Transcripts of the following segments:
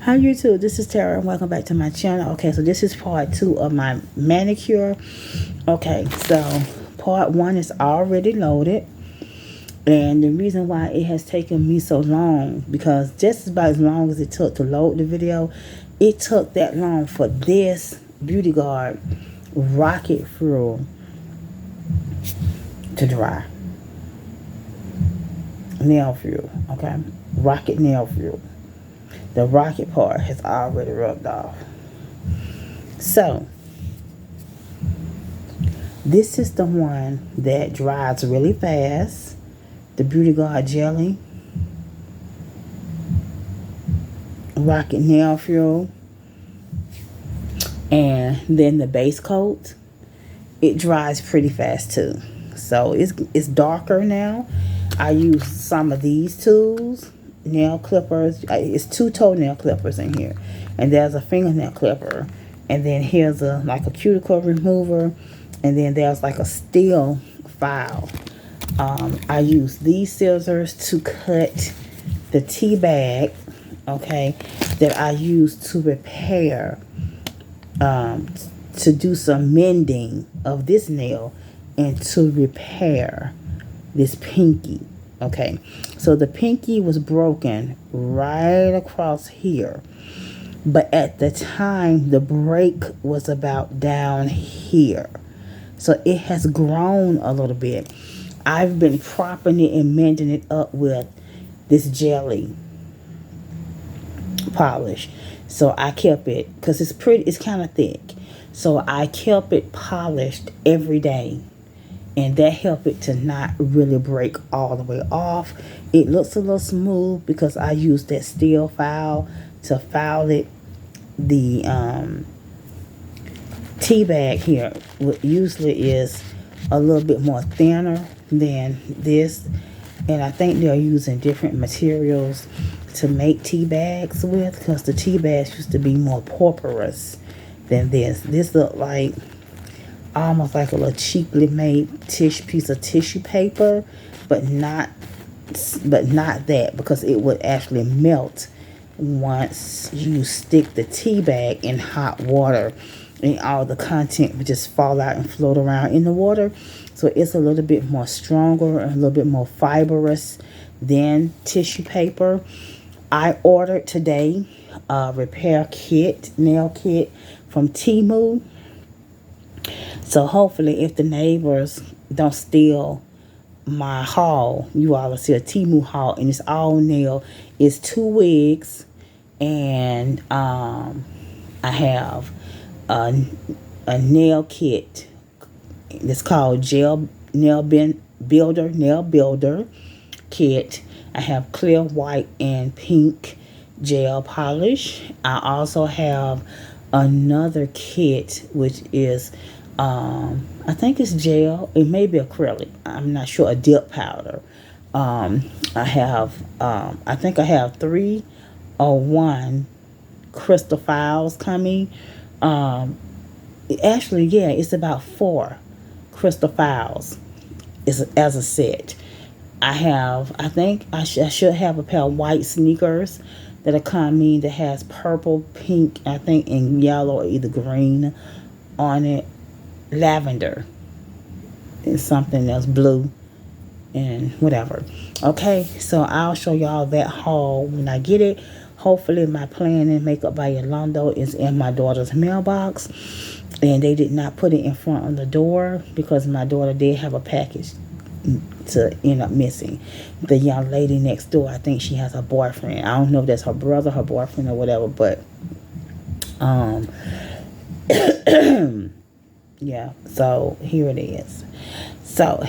Hi YouTube, this is Tara and welcome back to my channel. Okay, so this is part 2 of my manicure. Okay, so part 1 is already loaded. And the reason why it has taken me so long, because just about as long as it took to load the video, it took that long for this Beauty Guard Rocket Fuel to dry. Nail fuel, okay? Rocket nail fuel. The rocket part has already rubbed off. So, this is the one that dries really fast. The Beauty Guard Jelly. Rocket Nail Fuel. And then the base coat. It dries pretty fast too. So, it's darker now. I use some of these tools. Nail clippers. It's 2 toenail clippers in here, and there's a fingernail clipper, and then here's like a cuticle remover, and then there's like a steel file. I use these scissors to cut the tea bag, okay, that I use to repair, to do some mending of this nail and to repair this pinky. Okay, so the pinky was broken right across here, but at the time the break was about down here, so it has grown a little bit. I've been propping it and mending it up with this jelly polish, so I kept it, because it's kind of thick, so I kept it polished every day. And that helped it to not really break all the way off. It looks a little smooth because I used that steel file to file it. The tea bag here usually is a little bit more thinner than this. And I think they're using different materials to make tea bags with, because the tea bags used to be more porous than this. This looked like almost like a little cheaply made piece of tissue paper, but not that, because it would actually melt once you stick the tea bag in hot water, and all the content would just fall out and float around in the water. So it's a little bit more stronger and a little bit more fibrous than tissue paper. I ordered today a repair kit, nail kit from Temu. So hopefully, if the neighbors don't steal my haul, you all will see a Temu haul, and it's all nail. It's 2 wigs, and I have a nail kit. It's called Gel Nail Builder Kit. I have clear white and pink gel polish. I also have another kit, which is I think it's gel, it may be acrylic, I'm not sure, a dip powder. I think I have 3 or 1 crystal files coming. Actually, yeah, it's about 4 crystal files as a set. I think I should have a pair of white sneakers that are coming that has purple, pink, I think, and yellow or either green on it. Lavender and something else, blue and whatever. Okay, so I'll show y'all that haul when I get it. Hopefully my Plan and Makeup by Yolanda is in my daughter's mailbox, and they did not put it in front of the door because my daughter did have a package to end up missing. The young lady next door, I think she has a boyfriend. I don't know if that's her brother, her boyfriend, or whatever, but yeah, so here it is. So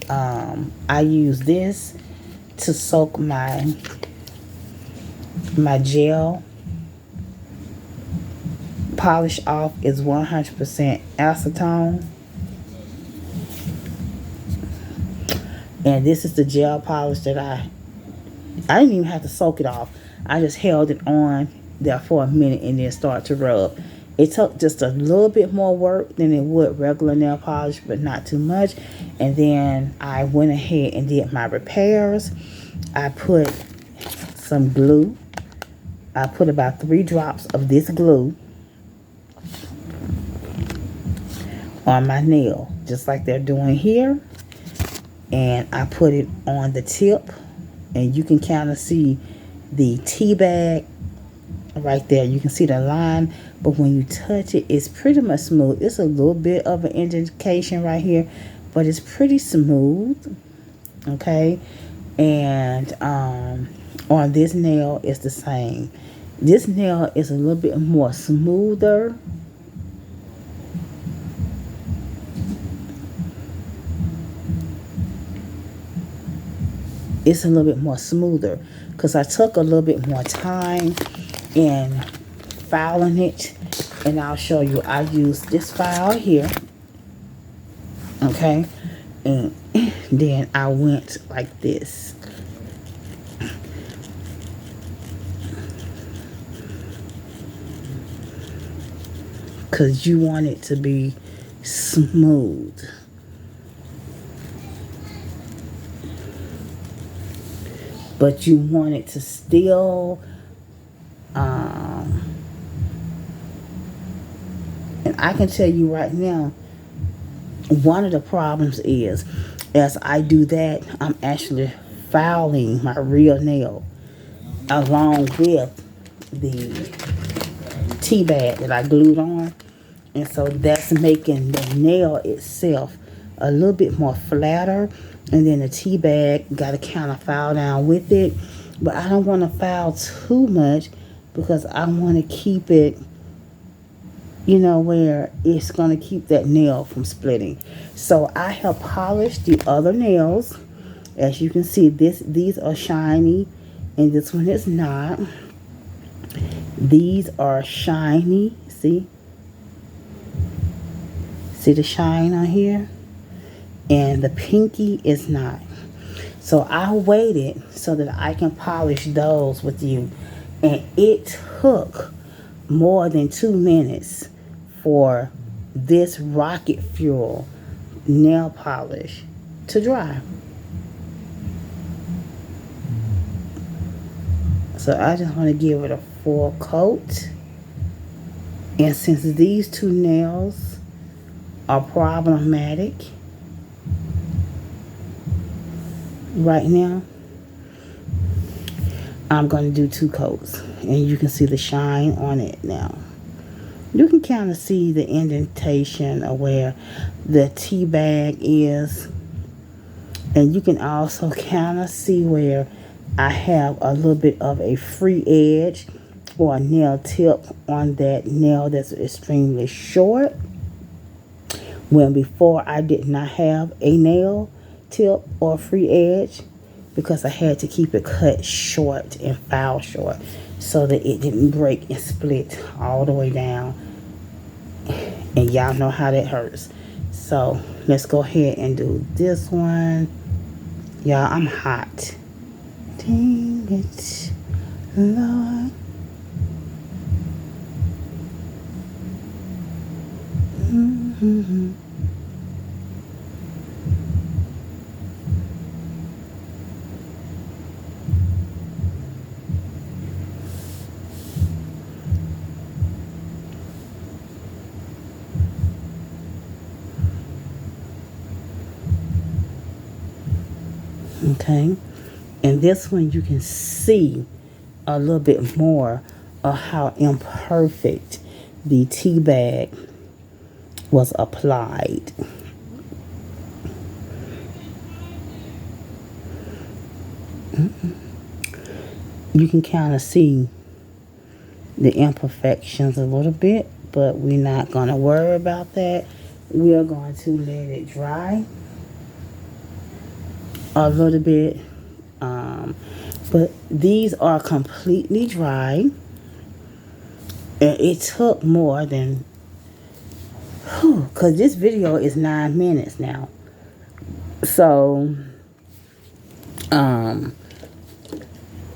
I use this to soak my gel polish off. Is 100% acetone, and this is the gel polish that I didn't even have to soak it off. I just held it on there for a minute and then start to rub. It took just a little bit more work than it would regular nail polish, but not too much. And then I went ahead and did my repairs. I put some glue I put about 3 drops of this glue on my nail, just like they're doing here. And I put it on the tip, and you can kind of see the tea bag right there. You can see the line, but when you touch it, it's pretty much smooth. It's a little bit of an indication right here, but it's pretty smooth. Okay. And on this nail, it's the same. This nail is a little bit more smoother. It's a little bit more smoother because I took a little bit more time in filing it, and I'll show you. I used this file here, okay, and then I went like this. Because you want it to be smooth. But you want it to still, and I can tell you right now, one of the problems is, as I do that, I'm actually filing my real nail along with the tea bag that I glued on. And so that's making the nail itself a little bit more flatter. And then the tea bag got to kind of file down with it. But I don't want to file too much because I want to keep it, you know, where it's going to keep that nail from splitting. So I have polished the other nails. As you can see, these are shiny and this one is not. These are shiny. See the shine on here? And the pinky is not. So I waited so that I can polish those with you. And it took more than 2 minutes for this Rocket Fuel nail polish to dry. So I just want to give it a full coat. And since these 2 nails are problematic right now, I'm going to do 2 coats. And you can see the shine on it now. You can kind of see the indentation of where the tea bag is. And you can also kind of see where I have a little bit of a free edge or a nail tip on that nail that's extremely short. When before I did not have a nail tip or free edge because I had to keep it cut short and file short so that it didn't break and split all the way down. And y'all know how that hurts. So let's go ahead and do this one. Y'all, I'm hot. Dang it, Lord. Mm-hmm. Okay, and this one you can see a little bit more of how imperfect the tea bag was applied. You can kind of see the imperfections a little bit, but we're not going to worry about that. We are going to let it dry a little bit. But these are completely dry. And it took more than, because this video is 9 minutes now. So, by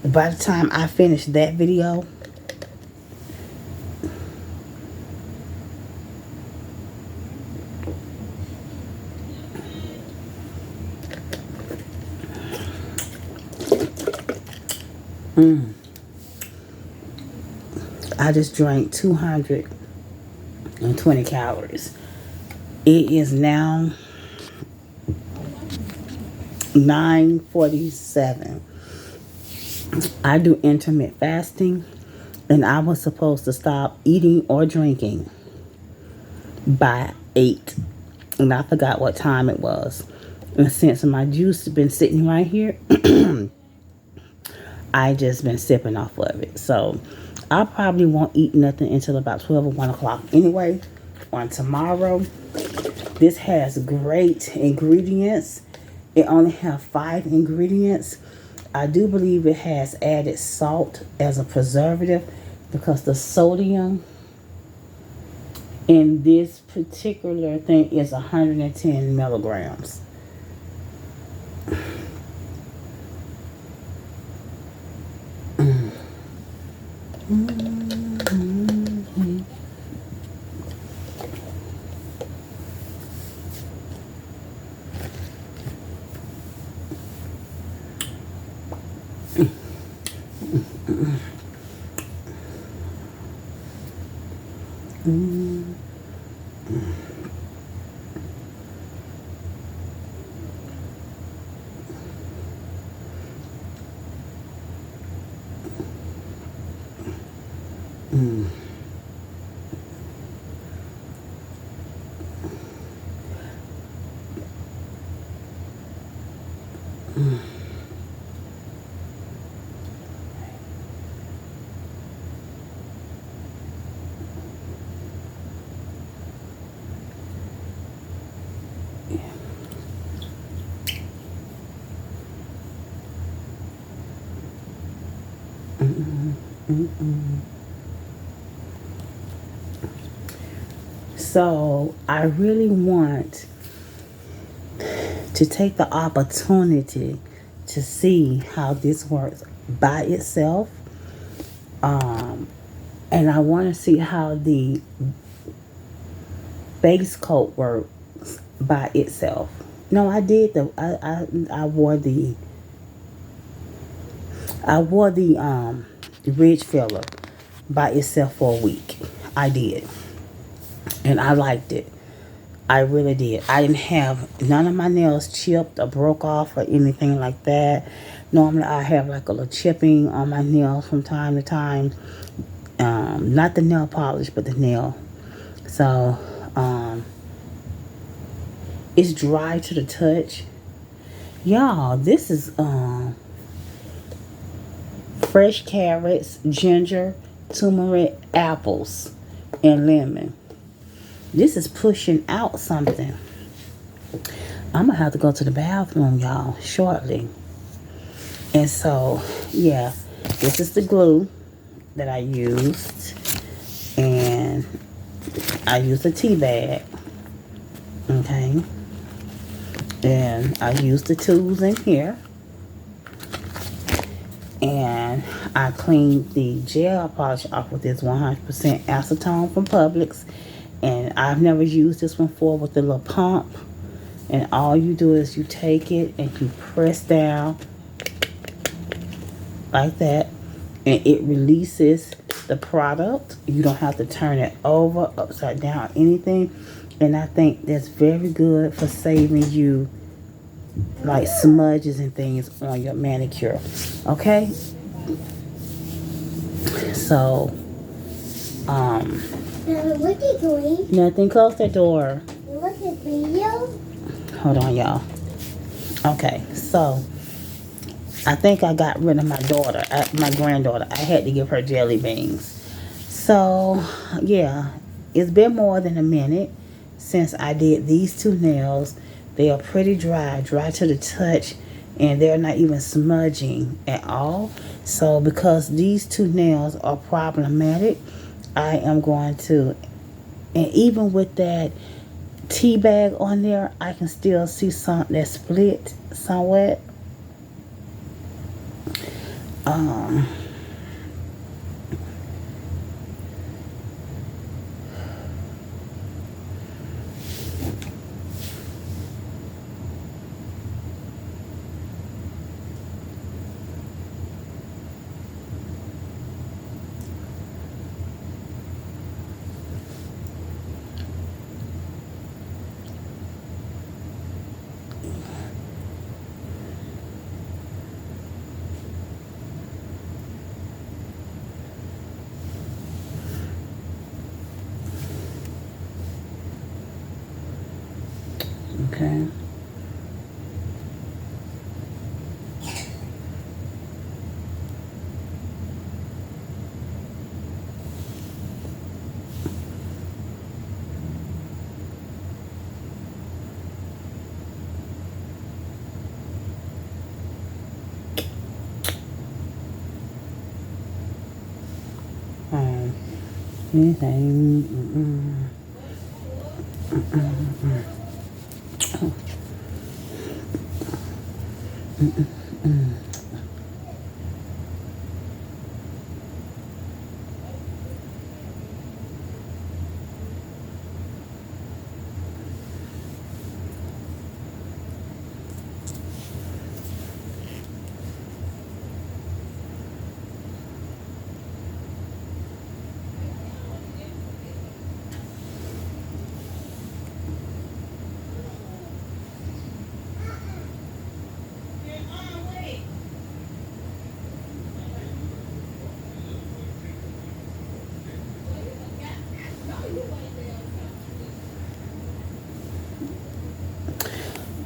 the time I finish that video, I just drank 220 calories. It is now 9:47. I do intermittent fasting, and I was supposed to stop eating or drinking by 8, and I forgot what time it was. And since my juice has been sitting right here, I just been sipping off of it. So I probably won't eat nothing until about 12 or 1 o'clock anyway on tomorrow. This has great ingredients. It only has 5 ingredients. I do believe it has added salt as a preservative because the sodium in this particular thing is 110 milligrams. So I really want to take the opportunity to see how this works by itself. And I want to see how the base coat works by itself. No, I did I wore the ridge filler by itself for a week. I did. And I liked it. I really did. I didn't have none of my nails chipped or broke off or anything like that. Normally I have like a little chipping on my nails from time to time. Not the nail polish, but the nail. So, it's dry to the touch. Y'all, this is fresh carrots, ginger, turmeric, apples, and lemon. This is pushing out something. I'm gonna have to go to the bathroom, y'all, shortly. And so, yeah, this is the glue that I used. And I used a tea bag. Okay. And I used the tools in here. And I cleaned the gel polish off with this 100% acetone from Publix. And I've never used this one before with the little pump. And all you do is you take it and you press down like that. And it releases the product. You don't have to turn it over, upside down, anything. And I think that's very good for saving you like smudges and things on your manicure. Okay? So, what are you doing? Nothing. Close the door. Look at video. Hold on, y'all. Okay, so I think I got rid of my daughter, my granddaughter. I had to give her jelly beans. So, yeah, it's been more than a minute since I did these 2 nails. They are pretty dry to the touch, and they're not even smudging at all. So, because these 2 nails are problematic, I am going to, and even with that tea bag on there, I can still see some that split somewhat. Okay. Anything.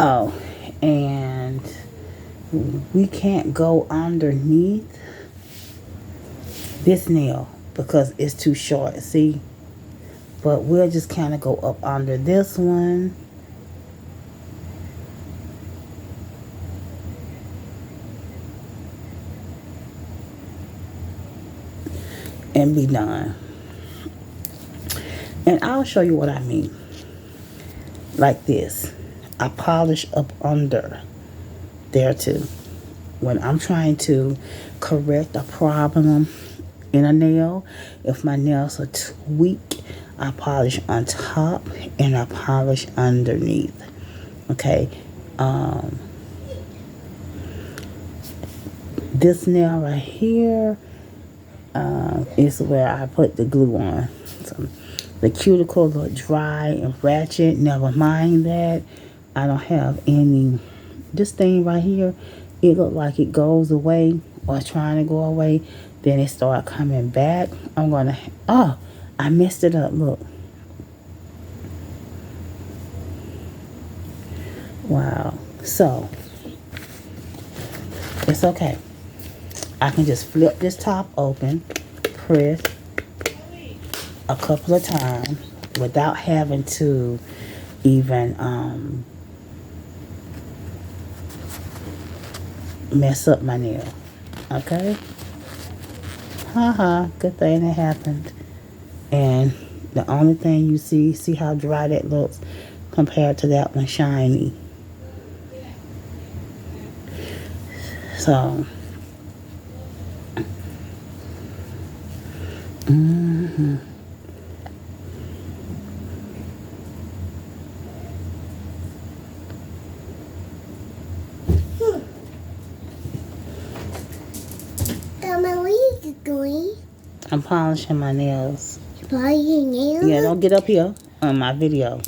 Oh, and we can't go underneath this nail because it's too short, see? But we'll just kind of go up under this one. And be done. And I'll show you what I mean. Like this. I polish up under there too. When I'm trying to correct a problem in a nail, if my nails are too weak, I polish on top and I polish underneath. Okay. This nail right here is where I put the glue on. So the cuticle look dry and ratchet. Never mind that. I don't have any. This thing right here, it look like it goes away or trying to go away. Then it start coming back. I'm gonna. Oh, I messed it up. Look. Wow. So it's okay. I can just flip this top open, press a couple of times without having to even mess up my nail. Okay? Haha, good thing that happened. And the only thing you see how dry that looks compared to that one shiny. So Mama, what are you doing? I'm polishing my nails. Polishing nails? Yeah, don't get up here on my video.